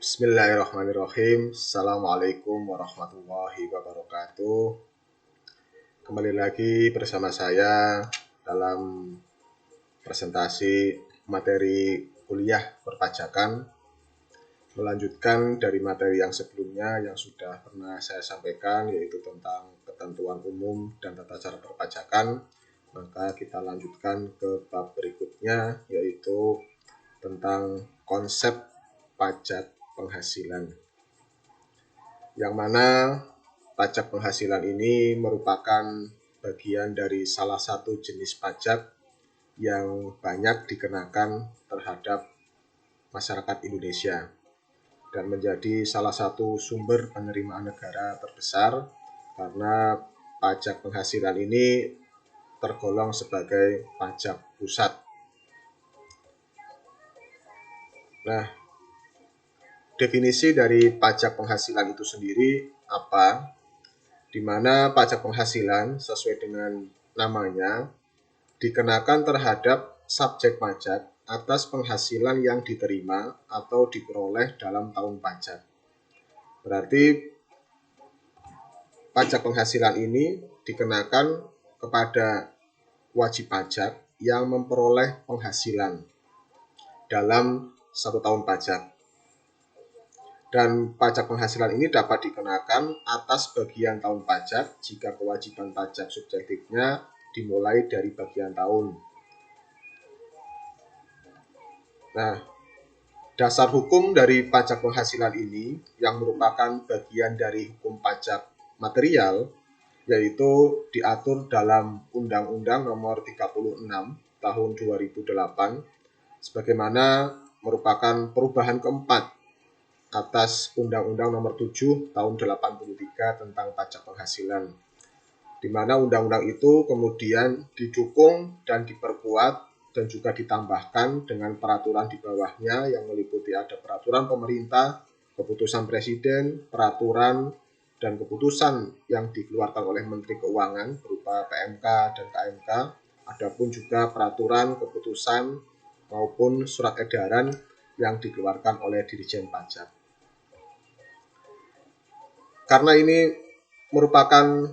Bismillahirrahmanirrahim. Assalamualaikum warahmatullahi wabarakatuh. Kembali lagi bersama saya dalam presentasi materi kuliah perpajakan, melanjutkan dari materi yang sebelumnya yang sudah pernah saya sampaikan, yaitu tentang ketentuan umum dan tata cara perpajakan. Maka kita lanjutkan ke bab berikutnya, yaitu tentang konsep pajak penghasilan, yang mana pajak penghasilan ini merupakan bagian dari salah satu jenis pajak yang banyak dikenakan terhadap masyarakat Indonesia dan menjadi salah satu sumber penerimaan negara terbesar, karena pajak penghasilan ini tergolong sebagai pajak pusat. Nah, definisi dari pajak penghasilan itu sendiri apa? Di mana pajak penghasilan sesuai dengan namanya dikenakan terhadap subjek pajak atas penghasilan yang diterima atau diperoleh dalam tahun pajak. Berarti pajak penghasilan ini dikenakan kepada wajib pajak yang memperoleh penghasilan dalam satu tahun pajak. Dan pajak penghasilan ini dapat dikenakan atas bagian tahun pajak jika kewajiban pajak subjektifnya dimulai dari bagian tahun. Nah, dasar hukum dari pajak penghasilan ini yang merupakan bagian dari hukum pajak material, yaitu diatur dalam Undang-Undang Nomor 36 Tahun 2008, sebagaimana merupakan perubahan keempat atas Undang-Undang Nomor 7 Tahun 83 tentang pajak penghasilan, di mana undang-undang itu kemudian didukung dan diperkuat dan juga ditambahkan dengan peraturan di bawahnya yang meliputi ada peraturan pemerintah, keputusan presiden, peraturan dan keputusan yang dikeluarkan oleh Menteri Keuangan berupa PMK dan KMK, adapun juga peraturan, keputusan maupun surat edaran yang dikeluarkan oleh Dirjen Pajak. Karena ini merupakan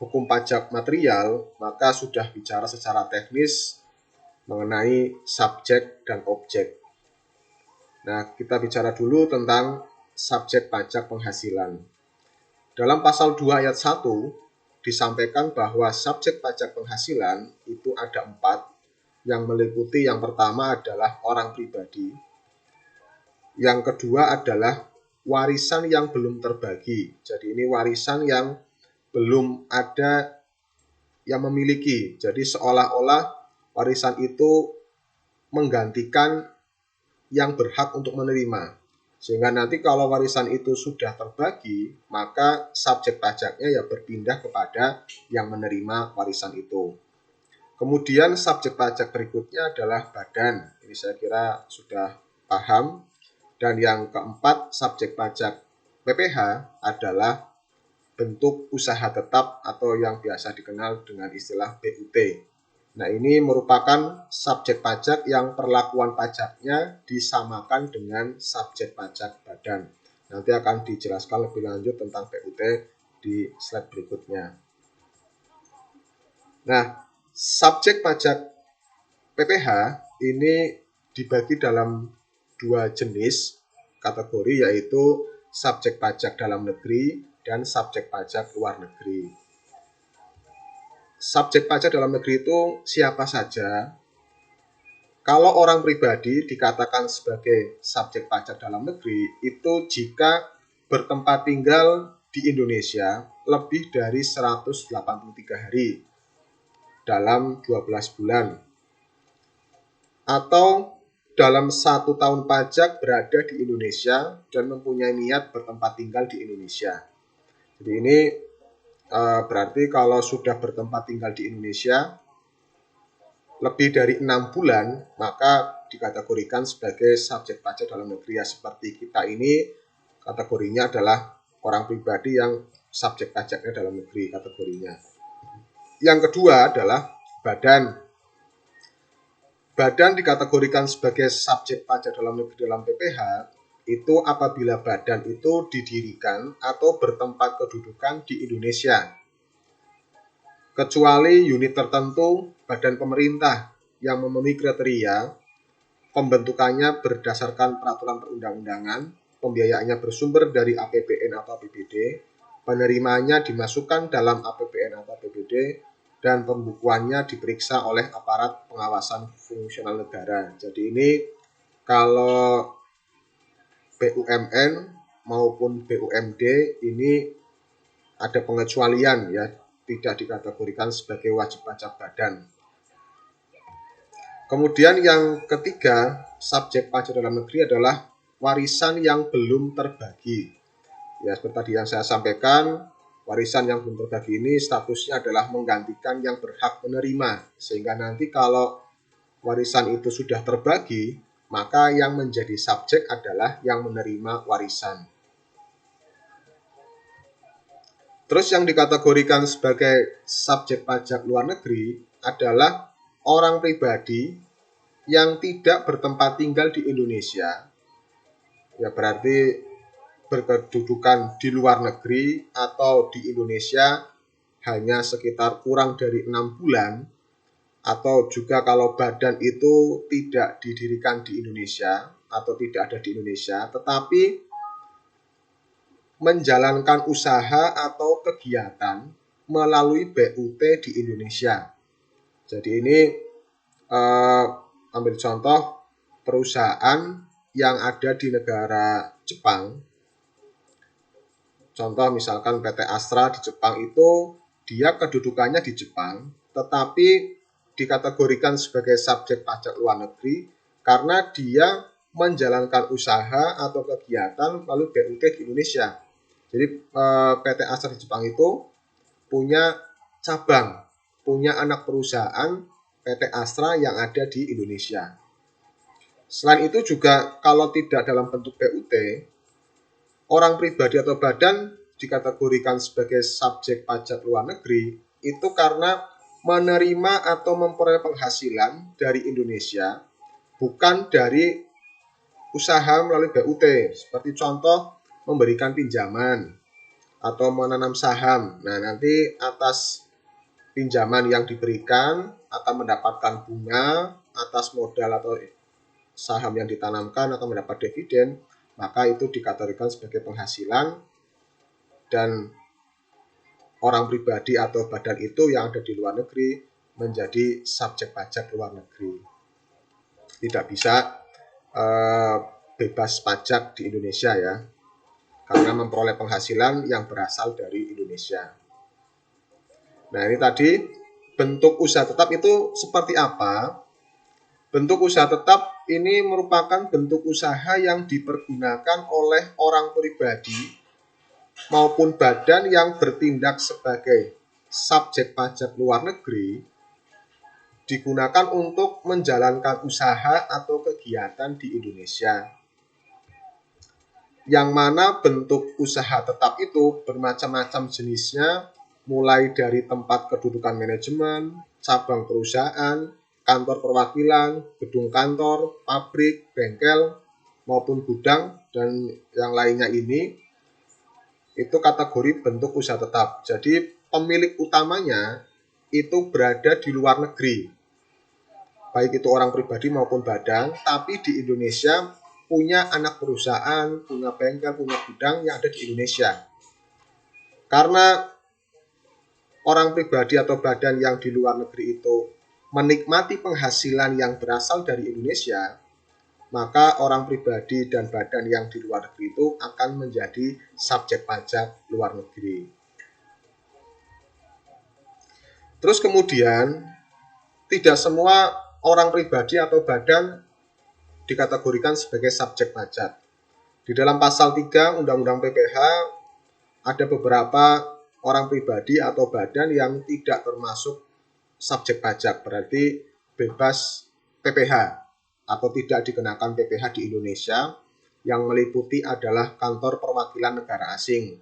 hukum pajak material, maka sudah bicara secara teknis mengenai subjek dan objek. Nah, kita bicara dulu tentang subjek pajak penghasilan. Dalam pasal 2 ayat 1 disampaikan bahwa subjek pajak penghasilan itu ada 4, yang meliputi yang pertama adalah orang pribadi, yang kedua adalah warisan yang belum terbagi. Jadi ini warisan yang belum ada yang memiliki. Jadi seolah-olah warisan itu menggantikan yang berhak untuk menerima. Sehingga nanti kalau warisan itu sudah terbagi, maka subjek pajaknya ya berpindah kepada yang menerima warisan itu. Kemudian subjek pajak berikutnya adalah badan. Ini saya kira sudah paham. Dan yang keempat, subjek pajak PPh adalah bentuk usaha tetap atau yang biasa dikenal dengan istilah BUT. Nah, ini merupakan subjek pajak yang perlakuan pajaknya disamakan dengan subjek pajak badan. Nanti akan dijelaskan lebih lanjut tentang BUT di slide berikutnya. Nah, subjek pajak PPh ini dibagi dalam dua jenis kategori, yaitu subjek pajak dalam negeri dan subjek pajak luar negeri. Subjek pajak dalam negeri itu siapa saja? Kalau orang pribadi dikatakan sebagai subjek pajak dalam negeri itu jika bertempat tinggal di Indonesia lebih dari 183 hari dalam 12 bulan, atau dalam 1 tahun pajak berada di Indonesia dan mempunyai niat bertempat tinggal di Indonesia. Jadi ini berarti kalau sudah bertempat tinggal di Indonesia lebih dari 6 bulan, maka dikategorikan sebagai subjek pajak dalam negeri. Ya, seperti kita ini kategorinya adalah orang pribadi yang subjek pajaknya dalam negeri kategorinya. Yang kedua adalah badan. Badan dikategorikan sebagai subjek pajak dalam negeri dalam PPh itu apabila badan itu didirikan atau bertempat kedudukan di Indonesia. Kecuali unit tertentu badan pemerintah yang memenuhi kriteria, pembentukannya berdasarkan peraturan perundang-undangan, pembiayaannya bersumber dari APBN atau APBD, penerimanya dimasukkan dalam APBN atau APBD, dan pembukuannya diperiksa oleh aparat pengawasan fungsional negara. Jadi ini kalau BUMN maupun BUMD ini ada pengecualian ya, tidak dikategorikan sebagai wajib pajak badan. Kemudian yang ketiga, subjek pajak dalam negeri adalah warisan yang belum terbagi. Ya, seperti tadi yang saya sampaikan, warisan yang belum terbagi ini statusnya adalah menggantikan yang berhak menerima. Sehingga nanti kalau warisan itu sudah terbagi, maka yang menjadi subjek adalah yang menerima warisan. Terus yang dikategorikan sebagai subjek pajak luar negeri adalah orang pribadi yang tidak bertempat tinggal di Indonesia. Ya berarti berkedudukan di luar negeri atau di Indonesia hanya sekitar kurang dari 6 bulan, atau juga kalau badan itu tidak didirikan di Indonesia atau tidak ada di Indonesia, tetapi menjalankan usaha atau kegiatan melalui BUT di Indonesia. Jadi ini ambil contoh perusahaan yang ada di negara Jepang. Contoh misalkan PT Astra di Jepang itu dia kedudukannya di Jepang, tetapi dikategorikan sebagai subjek pajak luar negeri karena dia menjalankan usaha atau kegiatan melalui BUT di Indonesia. Jadi PT Astra di Jepang itu punya cabang, punya anak perusahaan PT Astra yang ada di Indonesia. Selain itu juga kalau tidak dalam bentuk BUT, orang pribadi atau badan dikategorikan sebagai subjek pajak luar negeri itu karena menerima atau memperoleh penghasilan dari Indonesia bukan dari usaha melalui BUT. Seperti contoh memberikan pinjaman atau menanam saham. Nah, nanti atas pinjaman yang diberikan akan mendapatkan bunga, atas modal atau saham yang ditanamkan akan mendapat dividen, maka itu dikategorikan sebagai penghasilan dan orang pribadi atau badan itu yang ada di luar negeri menjadi subjek pajak luar negeri. Tidak bisa bebas pajak di Indonesia ya, karena memperoleh penghasilan yang berasal dari Indonesia. Nah ini tadi bentuk usaha tetap itu seperti apa? Bentuk usaha tetap ini merupakan bentuk usaha yang dipergunakan oleh orang pribadi maupun badan yang bertindak sebagai subjek pajak luar negeri digunakan untuk menjalankan usaha atau kegiatan di Indonesia. Yang mana bentuk usaha tetap itu bermacam-macam jenisnya, mulai dari tempat kedudukan manajemen, cabang perusahaan, kantor perwakilan, gedung kantor, pabrik, bengkel, maupun gudang, dan yang lainnya ini, itu kategori bentuk usaha tetap. Jadi pemilik utamanya itu berada di luar negeri, baik itu orang pribadi maupun badan, tapi di Indonesia punya anak perusahaan, punya bengkel, punya gudang yang ada di Indonesia. Karena orang pribadi atau badan yang di luar negeri itu menikmati penghasilan yang berasal dari Indonesia, maka orang pribadi dan badan yang di luar negeri itu akan menjadi subjek pajak luar negeri. Terus kemudian, tidak semua orang pribadi atau badan dikategorikan sebagai subjek pajak. Di dalam pasal 3 Undang-Undang PPH ada beberapa orang pribadi atau badan yang tidak termasuk subjek pajak, berarti bebas PPH atau tidak dikenakan PPH di Indonesia, yang meliputi adalah kantor perwakilan negara asing.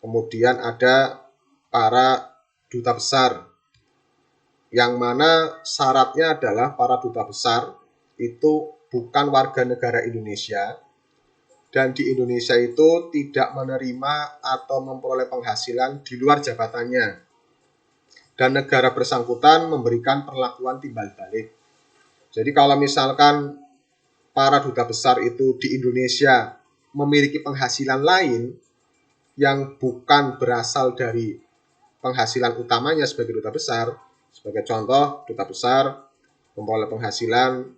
Kemudian ada para duta besar, yang mana syaratnya adalah para duta besar itu bukan warga negara Indonesia dan di Indonesia itu tidak menerima atau memperoleh penghasilan di luar jabatannya. Dan negara bersangkutan memberikan perlakuan timbal balik. Jadi kalau misalkan para duta besar itu di Indonesia memiliki penghasilan lain yang bukan berasal dari penghasilan utamanya sebagai duta besar, sebagai contoh, duta besar memperoleh penghasilan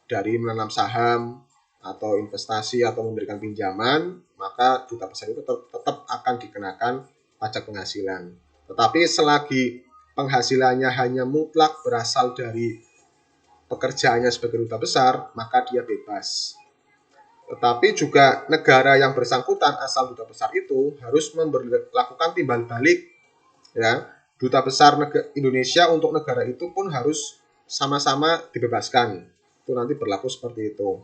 dari menanam saham atau investasi atau memberikan pinjaman, maka duta besar itu tetap akan dikenakan pajak penghasilan. Tetapi selagi penghasilannya hanya mutlak berasal dari pekerjaannya sebagai duta besar, maka dia bebas. Tetapi juga negara yang bersangkutan asal duta besar itu harus melakukan timbal balik, ya. Duta besar Indonesia untuk negara itu pun harus sama-sama dibebaskan. Itu nanti berlaku seperti itu.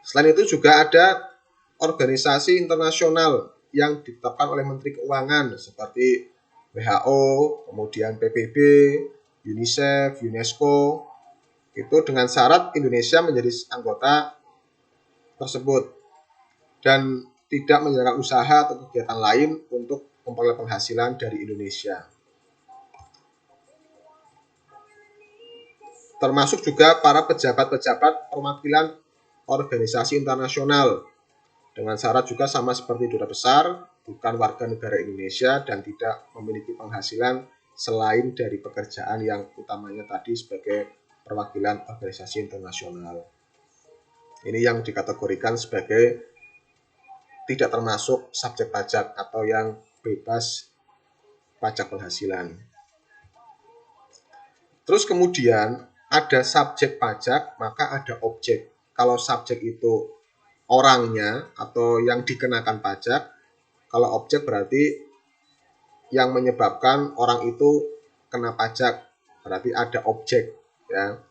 Selain itu juga ada organisasi internasional yang ditetapkan oleh Menteri Keuangan seperti WHO, kemudian PBB, UNICEF, UNESCO. Itu dengan syarat Indonesia menjadi anggota tersebut dan tidak menjalankan usaha atau kegiatan lain untuk memperoleh penghasilan dari Indonesia. Termasuk juga para pejabat-pejabat perwakilan organisasi internasional dengan syarat juga sama seperti duta besar, bukan warga negara Indonesia dan tidak memiliki penghasilan selain dari pekerjaan yang utamanya tadi sebagai perwakilan organisasi internasional. Ini yang dikategorikan sebagai tidak termasuk subjek pajak atau yang bebas pajak penghasilan. Terus kemudian ada subjek pajak, maka ada objek. Kalau subjek itu orangnya atau yang dikenakan pajak, kalau objek berarti yang menyebabkan orang itu kena pajak, berarti ada objek, ya.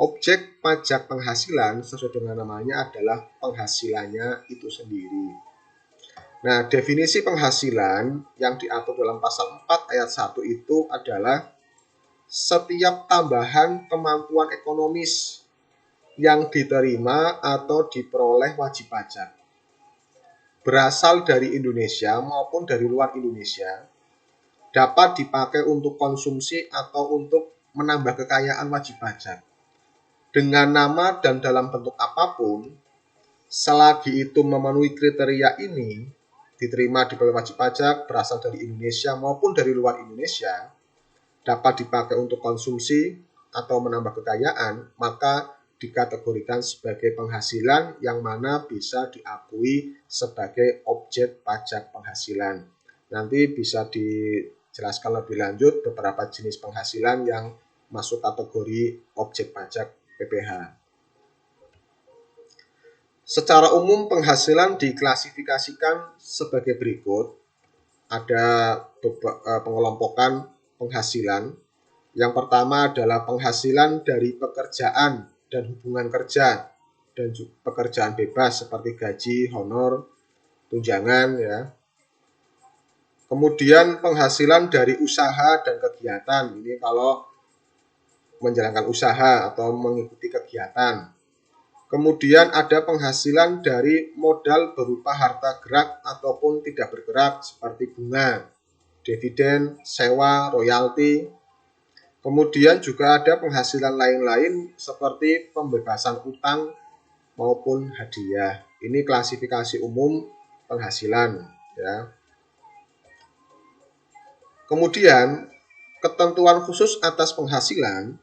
Objek pajak penghasilan sesuai dengan namanya adalah penghasilannya itu sendiri. Nah, definisi penghasilan yang diatur dalam pasal 4 ayat 1 itu adalah setiap tambahan kemampuan ekonomis yang diterima atau diperoleh wajib pajak berasal dari Indonesia maupun dari luar Indonesia dapat dipakai untuk konsumsi atau untuk menambah kekayaan wajib pajak dengan nama dan dalam bentuk apapun, selagi itu memenuhi kriteria ini, diterima di bawah wajib pajak berasal dari Indonesia maupun dari luar Indonesia, dapat dipakai untuk konsumsi atau menambah kekayaan, maka dikategorikan sebagai penghasilan yang mana bisa diakui sebagai objek pajak penghasilan. Nanti bisa dijelaskan lebih lanjut beberapa jenis penghasilan yang masuk kategori objek pajak PPH. Secara umum penghasilan diklasifikasikan sebagai berikut. Ada pengelompokan penghasilan. Yang pertama adalah penghasilan dari pekerjaan dan hubungan kerja dan pekerjaan bebas seperti gaji, honor, tunjangan, ya. Kemudian penghasilan dari usaha dan kegiatan. Ini kalau menjalankan usaha atau mengikuti kegiatan. Kemudian ada penghasilan dari modal berupa harta gerak ataupun tidak bergerak seperti bunga, dividen, sewa, royalti. Kemudian juga ada penghasilan lain-lain seperti pembebasan utang maupun hadiah. Ini klasifikasi umum penghasilan, ya. Kemudian ketentuan khusus atas penghasilan.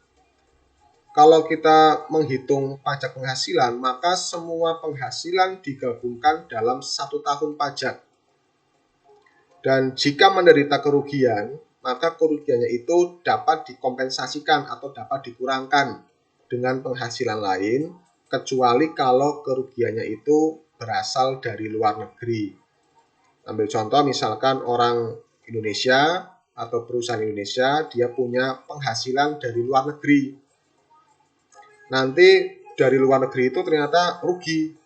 Kalau kita menghitung pajak penghasilan, maka semua penghasilan digabungkan dalam 1 tahun pajak. Dan jika menderita kerugian, maka kerugiannya itu dapat dikompensasikan atau dapat dikurangkan dengan penghasilan lain, kecuali kalau kerugiannya itu berasal dari luar negeri. Ambil contoh misalkan orang Indonesia atau perusahaan Indonesia, dia punya penghasilan dari luar negeri. Nanti dari luar negeri itu ternyata rugi,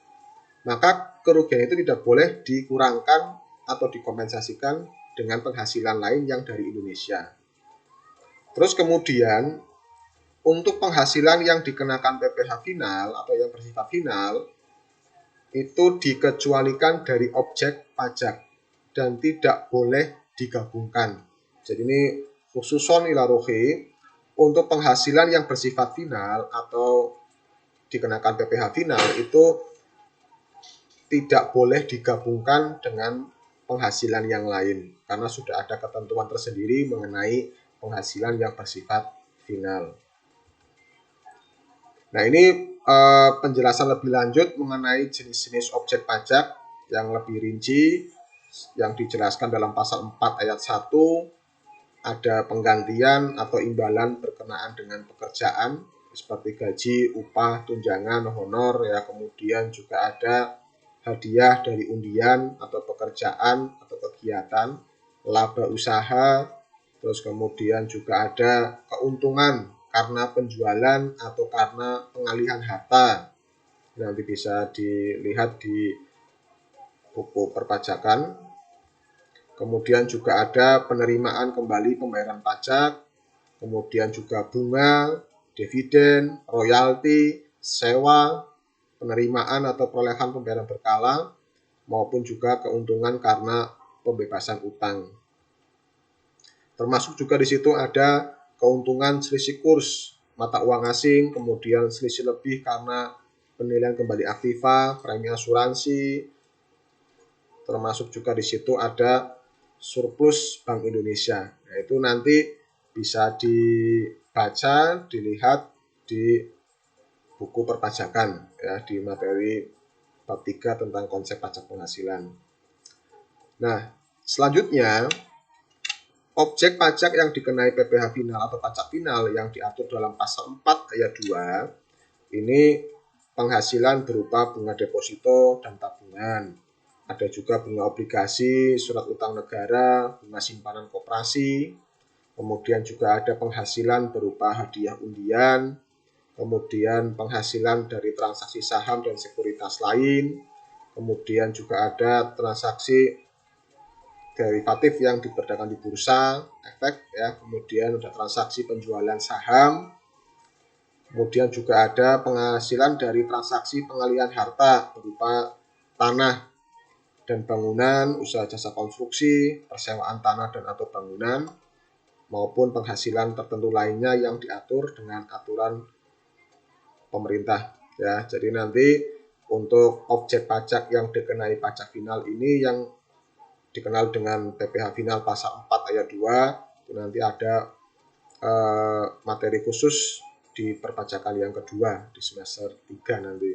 maka kerugian itu tidak boleh dikurangkan atau dikompensasikan dengan penghasilan lain yang dari Indonesia. Terus kemudian untuk penghasilan yang dikenakan PPh final atau yang bersifat final, itu dikecualikan dari objek pajak dan tidak boleh digabungkan. Jadi ini khususon ila rohi untuk penghasilan yang bersifat final atau dikenakan PPh final itu tidak boleh digabungkan dengan penghasilan yang lain karena sudah ada ketentuan tersendiri mengenai penghasilan yang bersifat final. Nah, ini penjelasan lebih lanjut mengenai jenis-jenis objek pajak yang lebih rinci yang dijelaskan dalam pasal 4 ayat 1. Ada penggantian atau imbalan berkenaan dengan pekerjaan seperti gaji, upah, tunjangan, honor ya. Kemudian juga ada hadiah dari undian atau pekerjaan atau kegiatan, laba usaha, terus kemudian juga ada keuntungan karena penjualan atau karena pengalihan harta. Nanti bisa dilihat di buku perpajakan. Kemudian juga ada penerimaan kembali pembayaran pajak, kemudian juga bunga, dividen, royalti, sewa, penerimaan atau perolehan pembayaran berkala, maupun juga keuntungan karena pembebasan utang. Termasuk juga di situ ada keuntungan selisih kurs mata uang asing, kemudian selisih lebih karena penilaian kembali aktiva, premi asuransi. Termasuk juga di situ ada surplus Bank Indonesia. Nah, itu nanti bisa dibaca, dilihat di buku perpajakan ya, di materi bab 3 tentang konsep pajak penghasilan. Nah, selanjutnya objek pajak yang dikenai PPh final atau pajak final yang diatur dalam pasal 4 ayat 2 ini penghasilan berupa bunga deposito dan tabungan. Ada juga bunga obligasi, surat utang negara, bunga simpanan koperasi. Kemudian juga ada penghasilan berupa hadiah undian, kemudian penghasilan dari transaksi saham dan sekuritas lain, kemudian juga ada transaksi derivatif yang diperdagangkan di bursa, efek ya, kemudian ada transaksi penjualan saham, kemudian juga ada penghasilan dari transaksi pengalihan harta berupa tanah dan bangunan, usaha jasa konstruksi, persewaan tanah dan atau bangunan, maupun penghasilan tertentu lainnya yang diatur dengan aturan pemerintah ya. Jadi nanti untuk objek pajak yang dikenai pajak final ini yang dikenal dengan PPh final pasal 4 ayat 2 itu nanti ada materi khusus di perpajakan yang kedua di semester 3 nanti.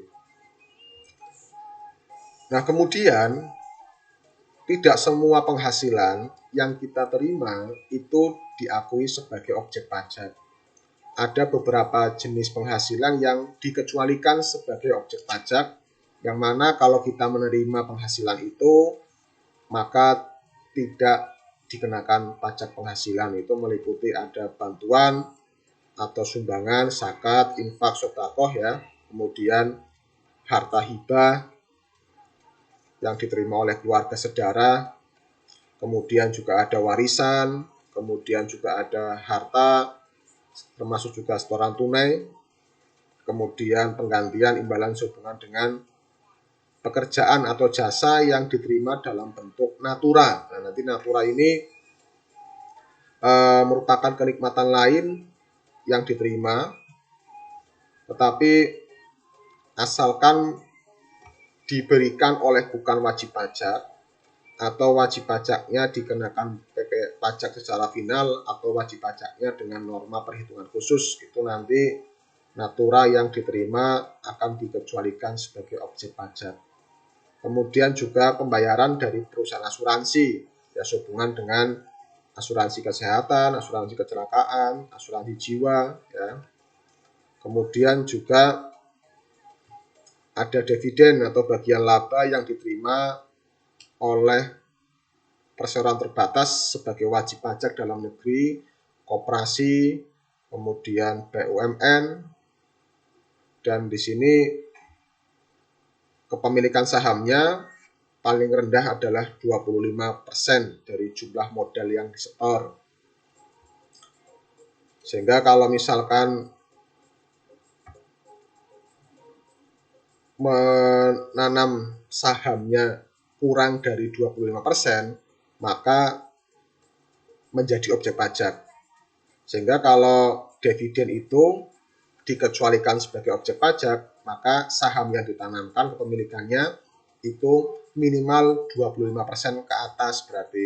Nah, kemudian tidak semua penghasilan yang kita terima itu diakui sebagai objek pajak. Ada beberapa jenis penghasilan yang dikecualikan sebagai objek pajak, yang mana kalau kita menerima penghasilan itu, maka tidak dikenakan pajak penghasilan. Itu meliputi ada bantuan atau sumbangan, zakat, infak, sedekah ya, kemudian harta hibah yang diterima oleh keluarga saudara, kemudian juga ada warisan, kemudian juga ada harta, termasuk juga setoran tunai, kemudian penggantian imbalan sehubungan dengan pekerjaan atau jasa yang diterima dalam bentuk natura. Nah, nanti natura ini merupakan kenikmatan lain yang diterima, tetapi asalkan diberikan oleh bukan wajib pajak atau wajib pajaknya dikenakan pajak secara final atau wajib pajaknya dengan norma perhitungan khusus, itu nanti natura yang diterima akan dikecualikan sebagai objek pajak. Kemudian juga pembayaran dari perusahaan asuransi ya, sehubungan dengan asuransi kesehatan, asuransi kecelakaan, asuransi jiwa ya. Kemudian juga ada dividen atau bagian laba yang diterima oleh perseroan terbatas sebagai wajib pajak dalam negeri, koperasi, kemudian BUMN, dan di sini kepemilikan sahamnya paling rendah adalah 25% dari jumlah modal yang disetor. Sehingga kalau misalkan menanam sahamnya kurang dari 25%, maka menjadi objek pajak. Sehingga kalau dividen itu dikecualikan sebagai objek pajak, maka saham yang ditanamkan kepemilikannya itu minimal 25% ke atas, berarti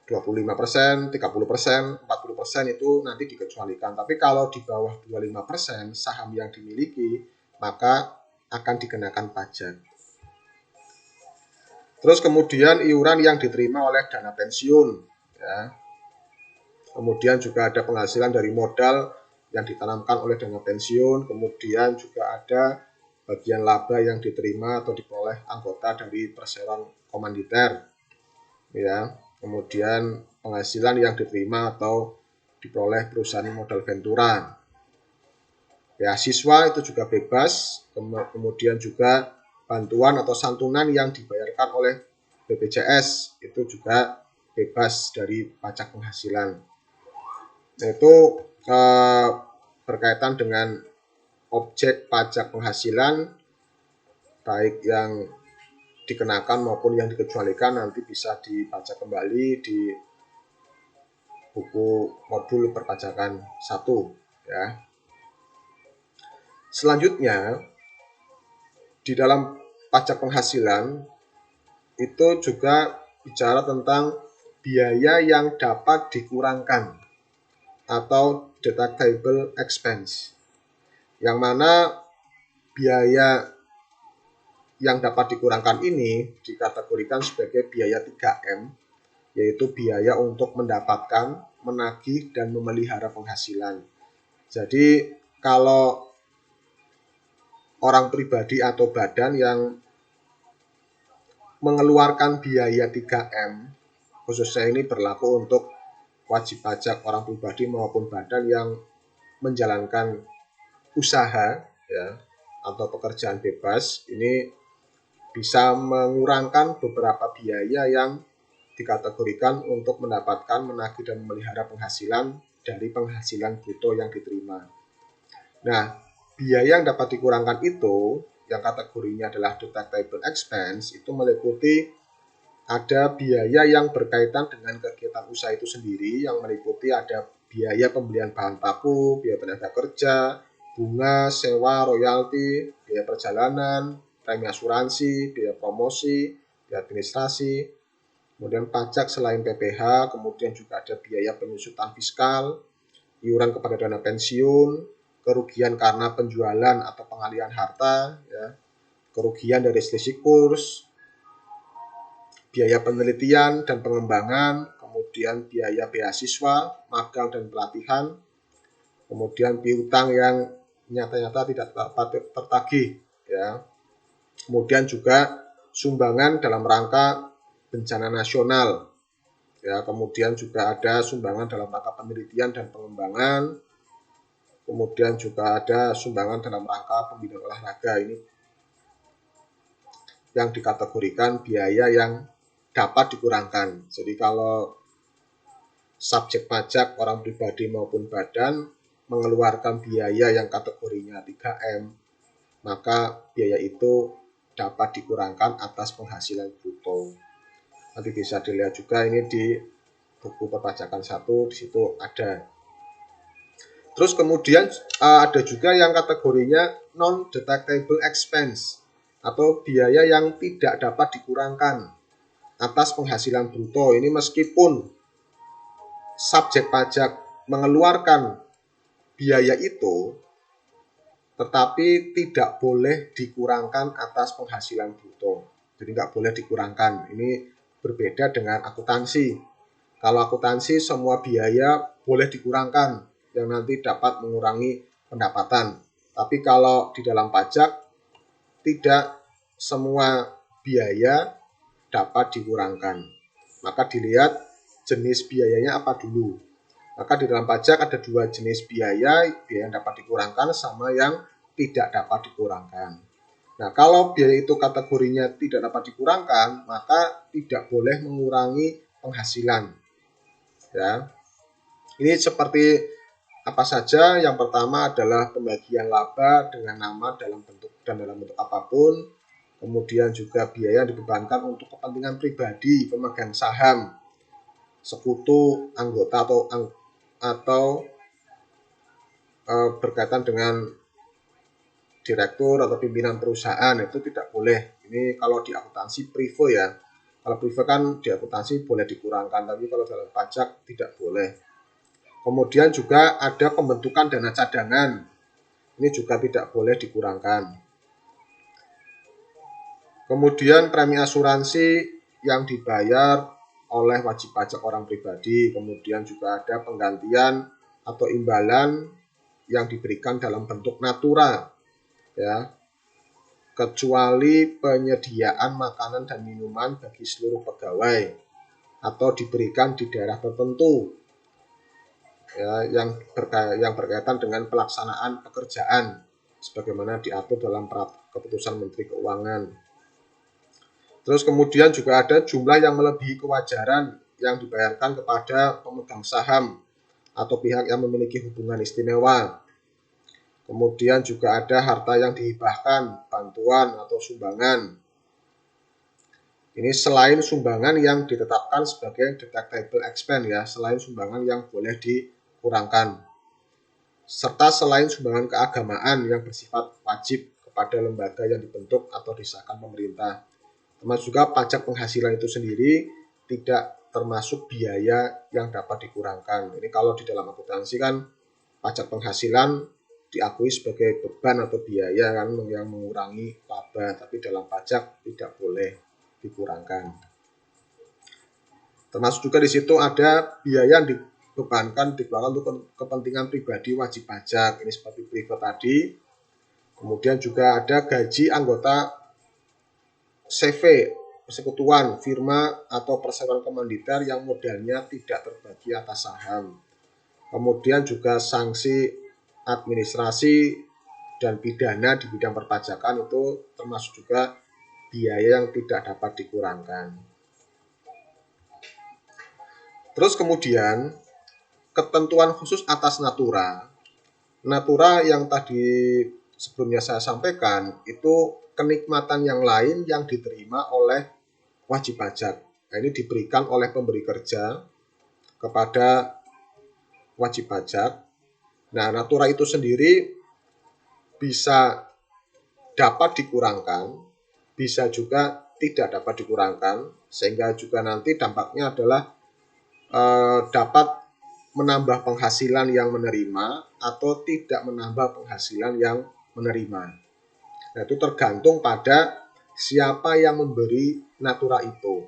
25%, 30%, 40% itu nanti dikecualikan. Tapi kalau di bawah 25% saham yang dimiliki, maka akan dikenakan pajak. Terus kemudian iuran yang diterima oleh dana pensiun, ya. Kemudian juga ada penghasilan dari modal yang ditanamkan oleh dana pensiun, kemudian juga ada bagian laba yang diterima atau diperoleh anggota dari perseroan komanditer, ya. Kemudian penghasilan yang diterima atau diperoleh perusahaan modal ventura. Beasiswa itu juga bebas, kemudian juga bantuan atau santunan yang dibayarkan oleh BPJS itu juga bebas dari pajak penghasilan. Itu berkaitan dengan objek pajak penghasilan, baik yang dikenakan maupun yang dikecualikan nanti bisa dibaca kembali di buku modul perpajakan 1, ya. Selanjutnya di dalam pajak penghasilan itu juga bicara tentang biaya yang dapat dikurangkan atau deductible expense, yang mana biaya yang dapat dikurangkan ini dikategorikan sebagai biaya 3M, yaitu biaya untuk mendapatkan, menagih, dan memelihara penghasilan. Jadi kalau orang pribadi atau badan yang mengeluarkan biaya 3M, khususnya ini berlaku untuk wajib pajak orang pribadi maupun badan yang menjalankan usaha, ya, atau pekerjaan bebas, ini bisa mengurangkan beberapa biaya yang dikategorikan untuk mendapatkan, menagih, dan memelihara penghasilan dari penghasilan bruto yang diterima. Nah, biaya yang dapat dikurangkan itu, yang kategorinya adalah deductible expense, itu meliputi ada biaya yang berkaitan dengan kegiatan usaha itu sendiri, yang meliputi ada biaya pembelian bahan baku, biaya tenaga kerja, bunga, sewa, royalti, biaya perjalanan, premi asuransi, biaya promosi, biaya administrasi, kemudian pajak selain PPh, kemudian juga ada biaya penyusutan fiskal, iuran kepada dana pensiun, kerugian karena penjualan atau pengalihan harta, ya, kerugian dari selisih kurs, biaya penelitian dan pengembangan, kemudian biaya beasiswa, magang dan pelatihan, kemudian piutang yang nyata-nyata tidak dapat tertagih, ya. Kemudian juga sumbangan dalam rangka bencana nasional, ya. Kemudian juga ada sumbangan dalam rangka penelitian dan pengembangan, kemudian juga ada sumbangan dalam rangka pembinaan olahraga. Ini yang dikategorikan biaya yang dapat dikurangkan. Jadi kalau subjek pajak orang pribadi maupun badan mengeluarkan biaya yang kategorinya 3M, maka biaya itu dapat dikurangkan atas penghasilan bruto. Nanti bisa dilihat juga ini di buku perpajakan 1, di situ ada. Terus kemudian ada juga yang kategorinya non-deductible expense atau biaya yang tidak dapat dikurangkan atas penghasilan bruto. Ini meskipun subjek pajak mengeluarkan biaya itu, tetapi tidak boleh dikurangkan atas penghasilan bruto. Jadi nggak boleh dikurangkan. Ini berbeda dengan akuntansi. Kalau akuntansi semua biaya boleh dikurangkan yang nanti dapat mengurangi pendapatan. Tapi kalau di dalam pajak tidak semua biaya dapat dikurangkan. Maka dilihat jenis biayanya apa dulu. Maka di dalam pajak ada 2 jenis biaya yang dapat dikurangkan sama yang tidak dapat dikurangkan. Nah, kalau biaya itu kategorinya tidak dapat dikurangkan, maka tidak boleh mengurangi penghasilan. Ya. Ini seperti apa saja? Yang pertama adalah pembagian laba dengan nama dalam bentuk apapun. Kemudian juga biaya yang dibebankan untuk kepentingan pribadi pemegang saham, sekutu, anggota atau berkaitan dengan direktur atau pimpinan perusahaan, itu tidak boleh. Ini kalau di akuntansi privo ya. Kalau privo kan di akuntansi boleh dikurangkan, tapi kalau dalam pajak tidak boleh. Kemudian juga ada pembentukan dana cadangan. Ini juga tidak boleh dikurangkan. Kemudian premi asuransi yang dibayar oleh wajib pajak orang pribadi. Kemudian juga ada penggantian atau imbalan yang diberikan dalam bentuk natura, ya, kecuali penyediaan makanan dan minuman bagi seluruh pegawai atau diberikan di daerah tertentu, ya, yang berkaitan dengan pelaksanaan pekerjaan sebagaimana diatur dalam keputusan Menteri Keuangan. Terus kemudian juga ada jumlah yang melebihi kewajaran yang dibayarkan kepada pemegang saham atau pihak yang memiliki hubungan istimewa. Kemudian juga ada harta yang dihibahkan, bantuan atau sumbangan. Ini selain sumbangan yang ditetapkan sebagai deductible expense, ya, selain sumbangan yang boleh dikurangkan. Serta selain sumbangan keagamaan yang bersifat wajib kepada lembaga yang dibentuk atau disahkan pemerintah. Termasuk juga pajak penghasilan itu sendiri tidak termasuk biaya yang dapat dikurangkan. Ini kalau di dalam akuntansi kan pajak penghasilan diakui sebagai beban atau biaya kan yang mengurangi laba, tapi dalam pajak tidak boleh dikurangkan. Termasuk juga di situ ada biaya yang dibebankan dikeluarkan untuk kepentingan pribadi wajib pajak. Ini seperti privat tadi. Kemudian juga ada gaji anggota CV, persekutuan, firma, atau perseroan komanditer yang modalnya tidak terbagi atas saham. Kemudian juga sanksi administrasi dan pidana di bidang perpajakan itu termasuk juga biaya yang tidak dapat dikurangkan. Terus kemudian ketentuan khusus atas natura. Natura yang tadi sebelumnya saya sampaikan itu kenikmatan yang lain yang diterima oleh wajib pajak. Nah, ini diberikan oleh pemberi kerja kepada wajib pajak. Nah, natura itu sendiri bisa dapat dikurangkan, bisa juga tidak dapat dikurangkan, sehingga juga nanti dampaknya adalah dapat menambah penghasilan yang menerima atau tidak menambah penghasilan yang menerima. Nah, itu tergantung pada siapa yang memberi natura itu.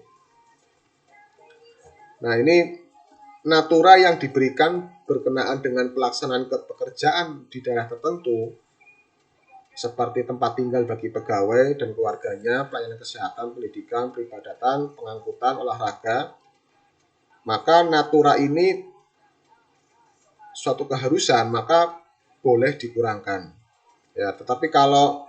Nah, ini natura yang diberikan berkenaan dengan pelaksanaan pekerjaan di daerah tertentu, seperti tempat tinggal bagi pegawai dan keluarganya, pelayanan kesehatan, pendidikan, peribadatan, pengangkutan, olahraga, maka natura ini suatu keharusan, maka boleh dikurangkan. Ya, tetapi kalau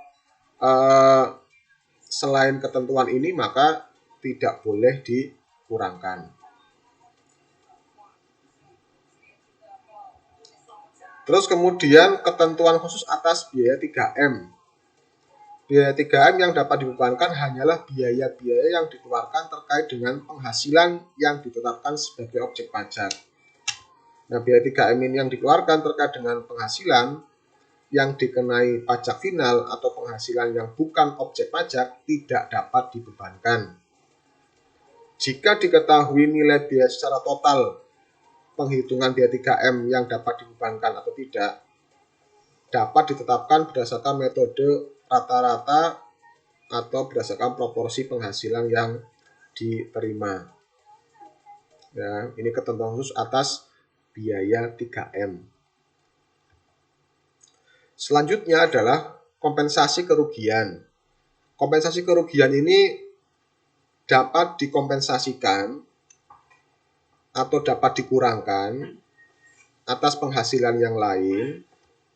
selain ketentuan ini maka tidak boleh dikurangkan. Terus kemudian ketentuan khusus atas biaya 3M. Biaya 3M yang dapat dibebankan hanyalah biaya-biaya yang dikeluarkan terkait dengan penghasilan yang ditetapkan sebagai objek pajak. Nah, biaya 3M ini yang dikeluarkan terkait dengan penghasilan yang dikenai pajak final atau penghasilan yang bukan objek pajak tidak dapat dibebankan. Jika diketahui nilai biaya secara total penghitungan biaya 3M yang dapat dibebankan atau tidak, dapat ditetapkan berdasarkan metode rata-rata atau berdasarkan proporsi penghasilan yang diterima. Ya, ini ketentuan khusus atas biaya 3M. Selanjutnya adalah kompensasi kerugian. Kompensasi kerugian ini dapat dikompensasikan atau dapat dikurangkan atas penghasilan yang lain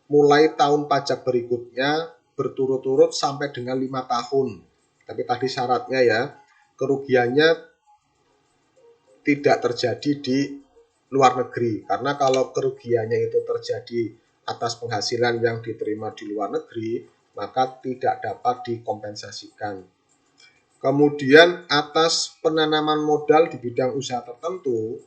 mulai tahun pajak berikutnya berturut-turut sampai dengan 5 tahun. Tapi tadi syaratnya ya, kerugiannya tidak terjadi di luar negeri. Karena kalau kerugiannya itu terjadi atas penghasilan yang diterima di luar negeri, maka tidak dapat dikompensasikan. Kemudian atas penanaman modal di bidang usaha tertentu,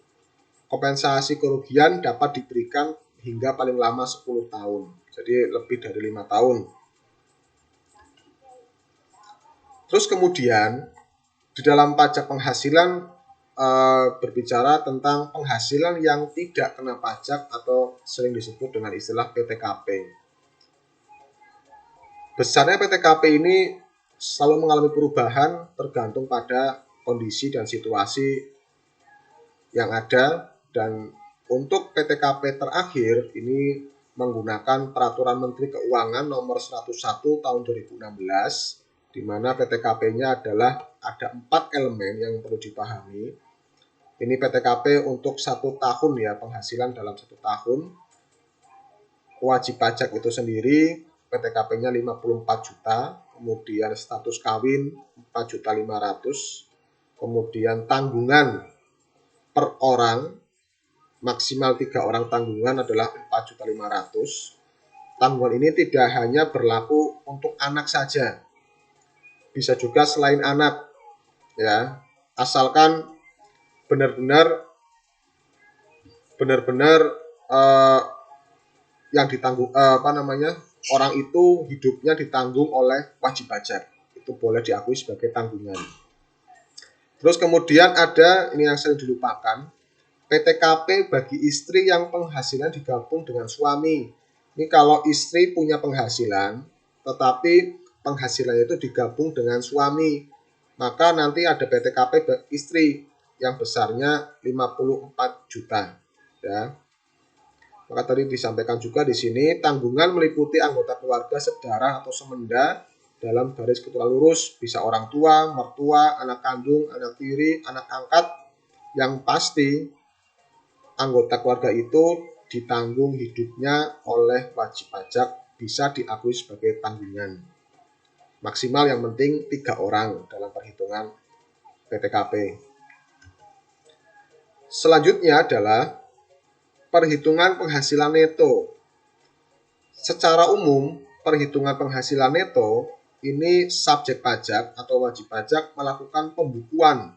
kompensasi kerugian dapat diberikan hingga paling lama 10 tahun. Jadi lebih dari 5 tahun. Terus kemudian di dalam pajak penghasilan berbicara tentang penghasilan yang tidak kena pajak atau sering disebut dengan istilah PTKP. Besarnya PTKP ini selalu mengalami perubahan tergantung pada kondisi dan situasi yang ada, dan untuk PTKP terakhir ini menggunakan Peraturan Menteri Keuangan Nomor 101 Tahun 2016, di mana PTKP-nya adalah ada 4 elemen yang perlu dipahami. Ini PTKP untuk 1 tahun ya, penghasilan dalam 1 tahun. Wajib pajak itu sendiri PTKP-nya 54 juta, kemudian status kawin 4.500.000, kemudian tanggungan per orang maksimal 3 orang tanggungan adalah 4.500.000. Tanggungan ini tidak hanya berlaku untuk anak saja, bisa juga selain anak ya, asalkan benar-benar yang ditanggung orang itu hidupnya ditanggung oleh wajib pajak, itu boleh diakui sebagai tanggungan. Terus kemudian ada ini yang sering dilupakan, PTKP bagi istri yang penghasilan digabung dengan suami. Ini kalau istri punya penghasilan tetapi penghasilannya itu digabung dengan suami, maka nanti ada PTKP bagi istri yang besarnya 54 juta ya. Maka tadi disampaikan juga di sini, tanggungan meliputi anggota keluarga sedarah atau semenda dalam garis keturunan lurus, bisa orang tua, mertua, anak kandung, anak tiri, anak angkat. Yang pasti anggota keluarga itu ditanggung hidupnya oleh wajib pajak, bisa diakui sebagai tanggungan. Maksimal yang penting 3 orang dalam perhitungan PTKP. Selanjutnya adalah perhitungan penghasilan neto. Secara umum, perhitungan penghasilan neto ini subjek pajak atau wajib pajak melakukan pembukuan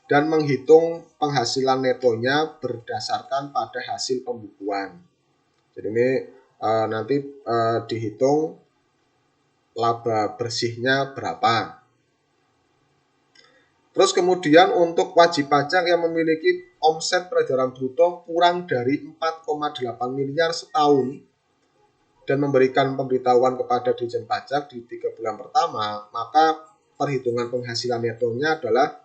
dan menghitung penghasilan netonya berdasarkan pada hasil pembukuan. Jadi ini nanti dihitung laba bersihnya berapa. Terus kemudian untuk wajib pajak yang memiliki omset peredaran bruto kurang dari 4,8 miliar setahun dan memberikan pemberitahuan kepada Ditjen Pajak di 3 bulan pertama, maka perhitungan penghasilan netonya adalah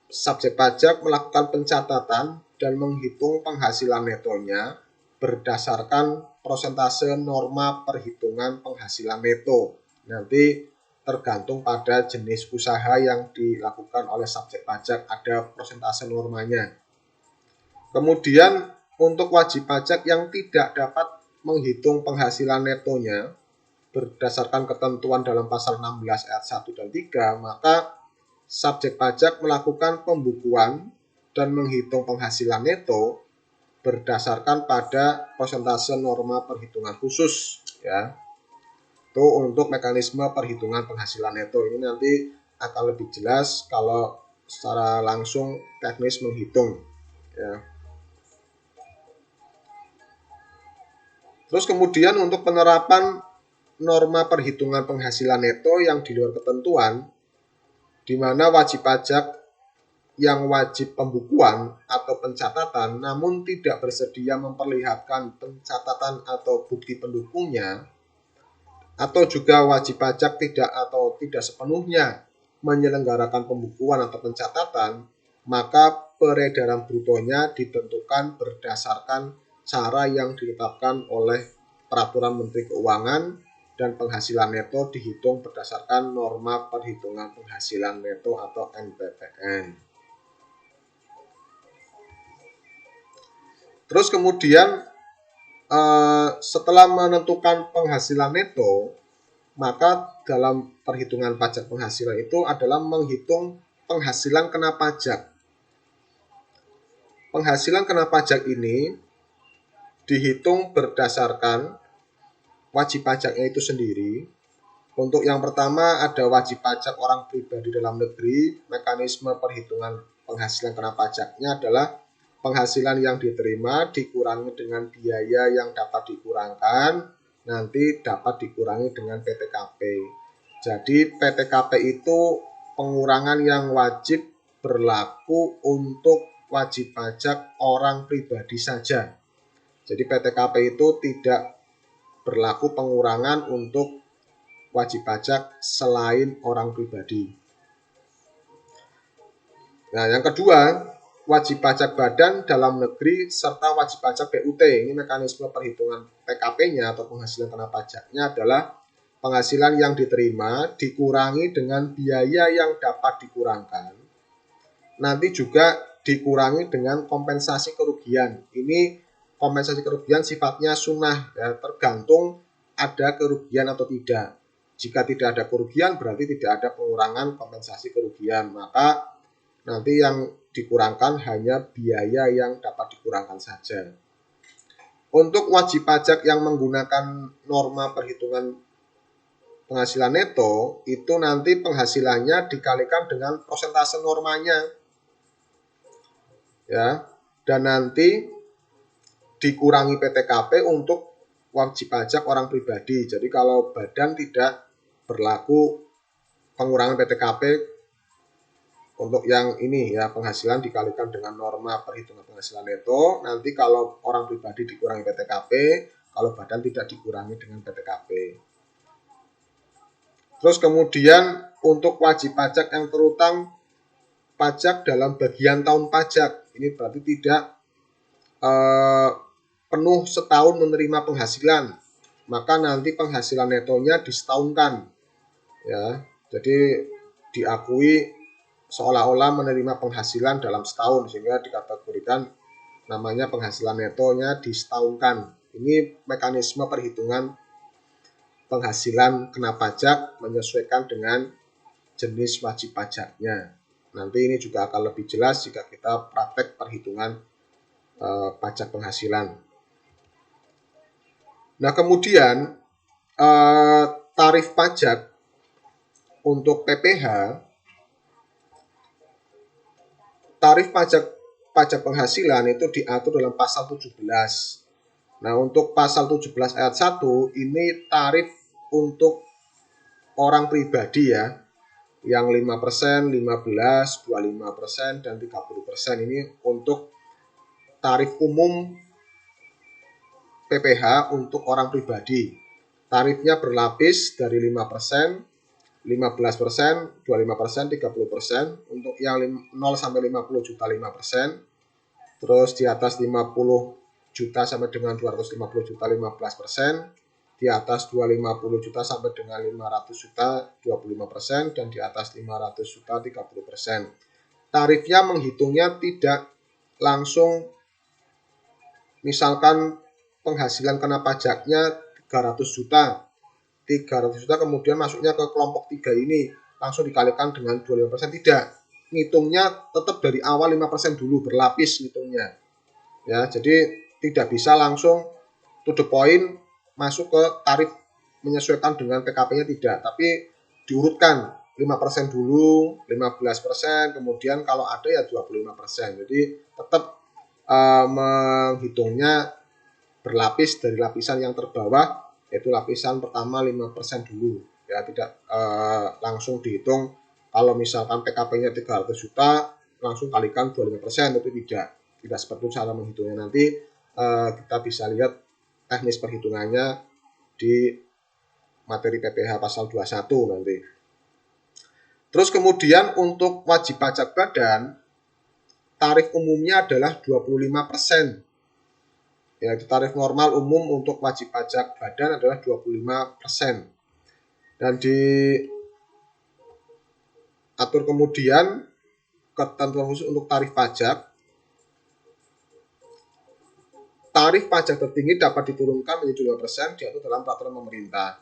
subjek pajak melakukan pencatatan dan menghitung penghasilan netonya berdasarkan persentase norma perhitungan penghasilan neto. Nanti tergantung pada jenis usaha yang dilakukan oleh subjek pajak, ada persentase normanya. Kemudian untuk wajib pajak yang tidak dapat menghitung penghasilan netonya berdasarkan ketentuan dalam pasal 16 ayat 1 dan 3, maka subjek pajak melakukan pembukuan dan menghitung penghasilan neto berdasarkan pada persentase norma perhitungan khusus ya. Itu untuk mekanisme perhitungan penghasilan neto. Ini nanti akan lebih jelas kalau secara langsung teknis menghitung ya. Terus kemudian untuk penerapan norma perhitungan penghasilan neto yang di luar ketentuan, di mana wajib pajak yang wajib pembukuan atau pencatatan namun tidak bersedia memperlihatkan pencatatan atau bukti pendukungnya, atau juga wajib pajak tidak sepenuhnya menyelenggarakan pembukuan atau pencatatan, maka peredaran brutonya ditentukan berdasarkan cara yang ditetapkan oleh Peraturan Menteri Keuangan, dan penghasilan neto dihitung berdasarkan norma perhitungan penghasilan neto atau NPPN. Terus kemudian setelah menentukan penghasilan neto, maka dalam perhitungan pajak penghasilan itu adalah menghitung penghasilan kena pajak. penghasilan kena pajak ini dihitung berdasarkan wajib pajaknya itu sendiri. Untuk yang pertama ada wajib pajak orang pribadi dalam negeri. Mekanisme perhitungan penghasilan kena pajaknya adalah penghasilan yang diterima dikurangi dengan biaya yang dapat dikurangkan, nanti dapat dikurangi dengan PTKP. Jadi PTKP itu pengurangan yang wajib berlaku untuk wajib pajak orang pribadi saja. Jadi PTKP itu tidak berlaku pengurangan untuk wajib pajak selain orang pribadi. Nah, yang kedua, wajib pajak badan dalam negeri serta wajib pajak BUT. Ini mekanisme perhitungan PKP-nya atau penghasilan kena pajaknya adalah penghasilan yang diterima dikurangi dengan biaya yang dapat dikurangkan. Nanti juga dikurangi dengan kompensasi kerugian. Ini kompensasi kerugian sifatnya sunnah, ya, tergantung ada kerugian atau tidak. Jika tidak ada kerugian berarti tidak ada pengurangan kompensasi kerugian, maka nanti yang dikurangkan hanya biaya yang dapat dikurangkan saja. Untuk wajib pajak yang menggunakan norma perhitungan penghasilan neto, itu nanti penghasilannya dikalikan dengan persentase normanya. Ya, dan nanti dikurangi PTKP untuk wajib pajak orang pribadi. Jadi kalau badan tidak berlaku pengurangan PTKP untuk yang ini ya, penghasilan dikalikan dengan norma perhitungan penghasilan neto. Nanti kalau orang pribadi dikurangi PTKP, kalau badan tidak dikurangi dengan PTKP. Terus kemudian untuk wajib pajak yang terutang pajak dalam bagian tahun pajak, ini berarti tidak penuh setahun menerima penghasilan, maka nanti penghasilan netonya disetahunkan, ya. Jadi diakui seolah-olah menerima penghasilan dalam setahun, sehingga dikategorikan namanya penghasilan netonya disetahunkan. Ini mekanisme perhitungan penghasilan kena pajak menyesuaikan dengan jenis wajib pajaknya. Nanti ini juga akan lebih jelas jika kita praktek perhitungan pajak penghasilan. Nah, kemudian tarif pajak untuk PPH, tarif pajak penghasilan itu diatur dalam pasal 17. Nah, untuk pasal 17 ayat 1 ini tarif untuk orang pribadi ya, yang 5%, 15%, 25%, dan 30%. Ini untuk tarif umum PPH untuk orang pribadi. Tarifnya berlapis dari 5%, 15%, 25%, 30%. Untuk yang 0 sampai 50 juta 5%. Terus di atas 50 juta sampai dengan 250 juta 15%. Di atas 250 juta sampai dengan 500 juta 25%, dan di atas 500 juta 30%. Tarifnya menghitungnya tidak langsung, misalkan penghasilan kena pajaknya 300 juta. 300 juta kemudian masuknya ke kelompok 3 ini, langsung dikalikan dengan 25%, tidak. Ngitungnya tetap dari awal 5% dulu, berlapis ngitungnya. Ya, jadi tidak bisa langsung to the point masuk ke tarif menyesuaikan dengan PKP-nya, tidak, tapi diurutkan 5% dulu, 15%, kemudian kalau ada ya 25%. Jadi tetap menghitungnya berlapis dari lapisan yang terbawah, yaitu lapisan pertama 5% dulu. Ya, tidak langsung dihitung kalau misalkan PKP-nya 300 juta langsung kalikan 25%, itu tidak seperti cara menghitungnya. Nanti kita bisa lihat teknis perhitungannya di materi PPH pasal 21 nanti. Terus kemudian untuk wajib pajak badan, tarif umumnya adalah 25%. Yaitu tarif normal umum untuk wajib pajak badan adalah 25%. Dan diatur kemudian ketentuan khusus untuk tarif pajak. Tarif pajak tertinggi dapat diturunkan menjadi 2%, diatur dalam peraturan pemerintah.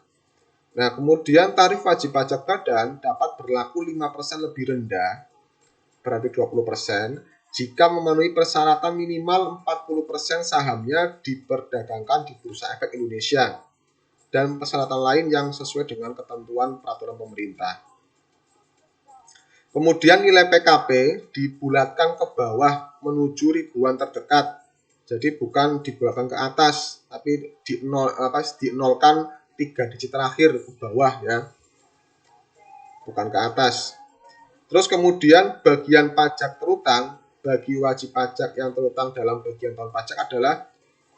Nah, kemudian tarif wajib pajak badan dapat berlaku 5% lebih rendah, berarti 20%, jika memenuhi persyaratan minimal 40% sahamnya diperdagangkan di Bursa Efek Indonesia dan persyaratan lain yang sesuai dengan ketentuan peraturan pemerintah. Kemudian nilai PKP dibulatkan ke bawah menuju ribuan terdekat. Jadi bukan dibulatkan ke atas, tapi dinolkan 3 digit terakhir ke bawah ya. Bukan ke atas. Terus kemudian bagian pajak terutang bagi wajib pajak yang terutang dalam bagian tahun pajak adalah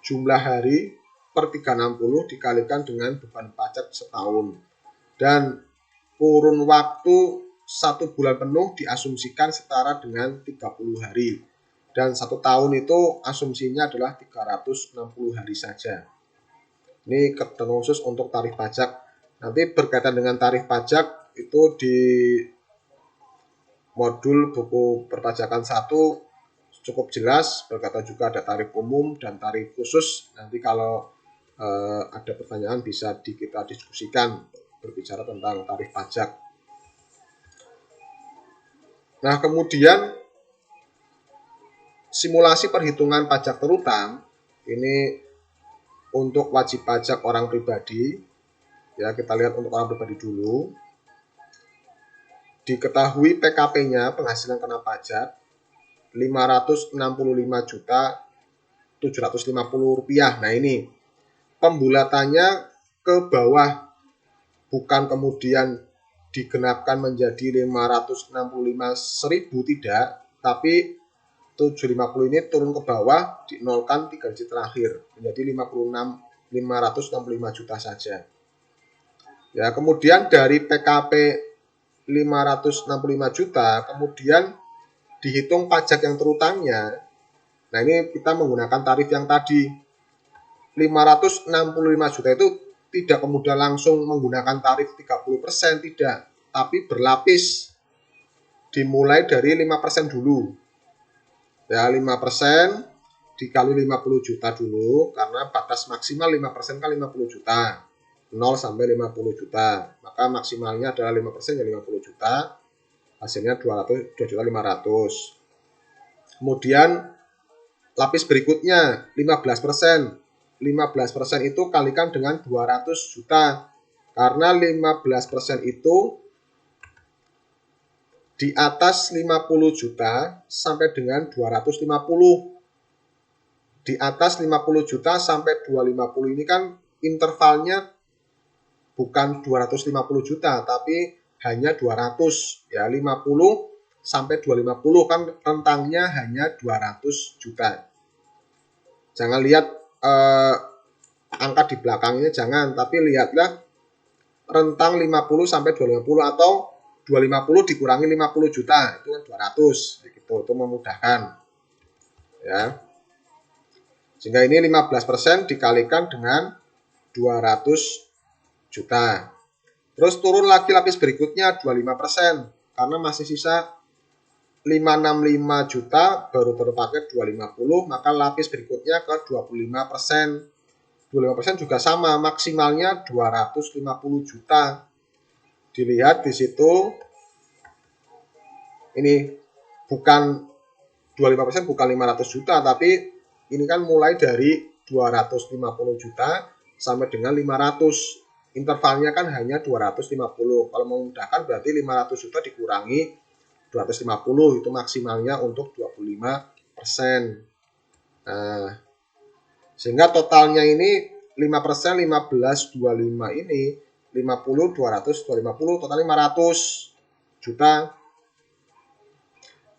jumlah hari per 360 dikalikan dengan beban pajak setahun. Dan kurun waktu 1 bulan penuh diasumsikan setara dengan 30 hari. Dan 1 tahun itu asumsinya adalah 360 hari saja. Ini ketentuan khusus untuk tarif pajak. Nanti berkaitan dengan tarif pajak itu di modul buku perpajakan 1 cukup jelas, berkata juga ada tarif umum dan tarif khusus. Nanti kalau ada pertanyaan bisa kita diskusikan berbicara tentang tarif pajak. Nah, kemudian simulasi perhitungan pajak terutang ini untuk wajib pajak orang pribadi. Ya, kita lihat untuk orang pribadi dulu. Diketahui PKP-nya penghasilan kena pajak 565.750 rupiah. Nah, ini pembulatannya ke bawah, bukan kemudian digenapkan menjadi 565.000, tidak, tapi 750 ini turun ke bawah, dinolkan 3 digit terakhir menjadi 565 juta saja. Ya, kemudian dari PKP 565 juta, kemudian dihitung pajak yang terutangnya. Nah, ini kita menggunakan tarif yang tadi. 565 juta itu tidak kemudian langsung menggunakan tarif 30%, tidak. Tapi berlapis. Dimulai dari 5% dulu. Ya, 5% dikali 50 juta dulu, karena batas maksimal 5% kan 50 juta. 0 sampai 50 juta. Maka maksimalnya adalah 5% ya 50 juta. Hasilnya 2.500.000. Kemudian lapis berikutnya 15%. 15% itu kalikan dengan 200 juta. Karena 15% itu di atas 50 juta sampai dengan 250. Di atas 50 juta sampai 250 ini kan intervalnya bukan 250 juta, tapi hanya 200. Ya, 50 sampai 250 kan rentangnya hanya 200 juta. Jangan lihat angka di belakangnya, jangan, tapi lihatlah rentang 50 sampai 250 atau 250 dikurangi 50 juta, itu kan 200, gitu. Itu memudahkan. Ya. Sehingga ini 15% dikalikan dengan 200 juta. Terus turun lagi lapis berikutnya 25%, karena masih sisa 565 juta baru terpakai 250, maka lapis berikutnya ke 25%. 25% juga sama, maksimalnya 250 juta. Dilihat di situ, ini bukan 25%, bukan 500 juta, tapi ini kan mulai dari 250 juta sampai dengan 500. Intervalnya kan hanya 250. Kalau memudahkan berarti 500 juta dikurangi 250, itu maksimalnya untuk 25%. Nah, sehingga totalnya ini 5%, 15, 25 ini 50, 200, 250, total 500 juta.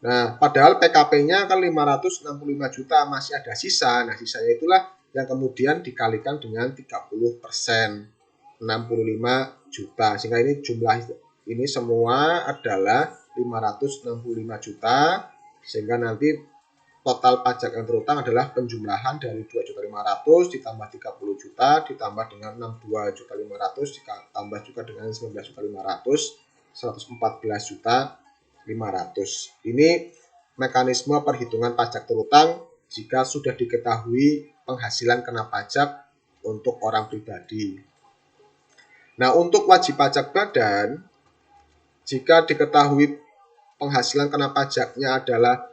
Nah, padahal PKP-nya kan 565 juta, masih ada sisa. Nah, sisanya itulah yang kemudian dikalikan dengan 30%, 65 juta. Sehingga ini jumlah ini semua adalah 565 juta. Sehingga nanti total pajak yang terutang adalah penjumlahan dari 2.500.000 ditambah 30 juta ditambah dengan 62.500.000 ditambah juga dengan 19.500.000, 114.500.000. Ini mekanisme perhitungan pajak terutang jika sudah diketahui penghasilan kena pajak untuk orang pribadi. Nah, untuk wajib pajak badan, jika diketahui penghasilan kena pajaknya adalah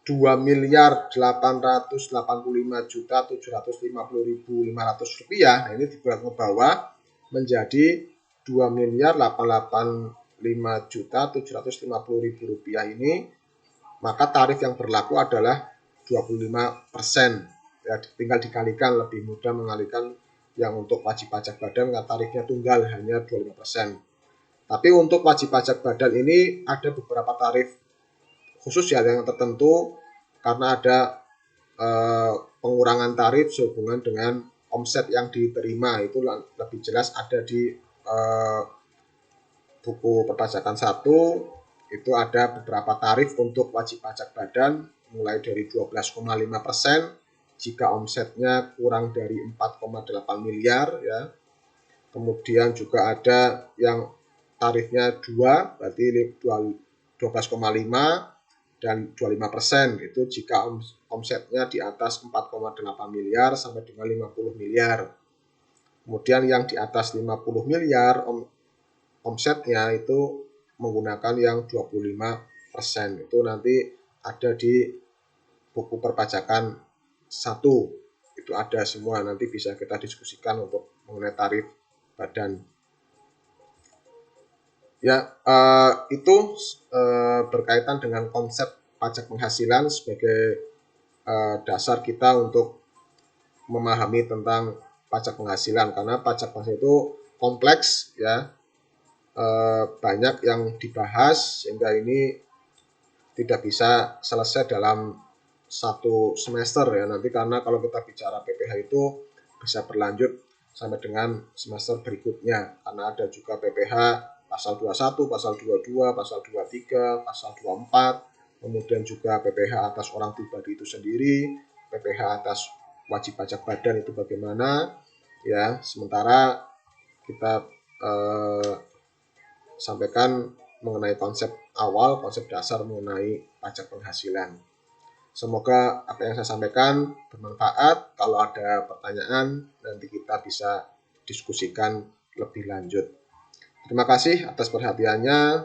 2.885.750.500 rupiah. Nah, ini dibuat ke bawah menjadi 2.885.750.000 rupiah ini, maka tarif yang berlaku adalah 25%. Ya, tinggal dikalikan, lebih mudah mengalihkan yang untuk wajib pajak badan karena tarifnya tunggal hanya 25%. Tapi untuk wajib pajak badan ini ada beberapa tarif khusus ya yang tertentu karena ada pengurangan tarif sehubungan dengan omset yang diterima. Itu lebih jelas ada di buku perpajakan 1. Itu ada beberapa tarif untuk wajib pajak badan mulai dari 12,5% jika omsetnya kurang dari 4,8 miliar ya. Kemudian juga ada yang tarifnya 2, berarti 12,5 dan 25% itu jika omsetnya di atas 4,8 miliar sampai dengan 50 miliar. Kemudian yang di atas 50 miliar omsetnya itu menggunakan yang 25%. Itu nanti ada di buku perpajakan 1. Itu ada semua, nanti bisa kita diskusikan untuk mengenai tarif badan. Ya, itu berkaitan dengan konsep pajak penghasilan sebagai dasar kita untuk memahami tentang pajak penghasilan, karena pajak penghasilan itu kompleks ya, banyak yang dibahas sehingga ini tidak bisa selesai dalam satu semester ya nanti, karena kalau kita bicara PPh itu bisa berlanjut sampai dengan semester berikutnya, karena ada juga PPh pasal 21, pasal 22, pasal 23, pasal 24, kemudian juga PPh atas orang pribadi itu sendiri, PPh atas wajib pajak badan itu bagaimana ya. Sementara kita sampaikan mengenai konsep awal, konsep dasar mengenai pajak penghasilan. Semoga apa yang saya sampaikan bermanfaat. Kalau ada pertanyaan nanti kita bisa diskusikan lebih lanjut. Terima kasih atas perhatiannya.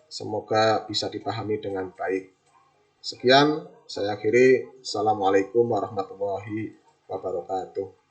Semoga bisa dipahami dengan baik. Sekian, saya akhiri. Assalamualaikum warahmatullahi wabarakatuh.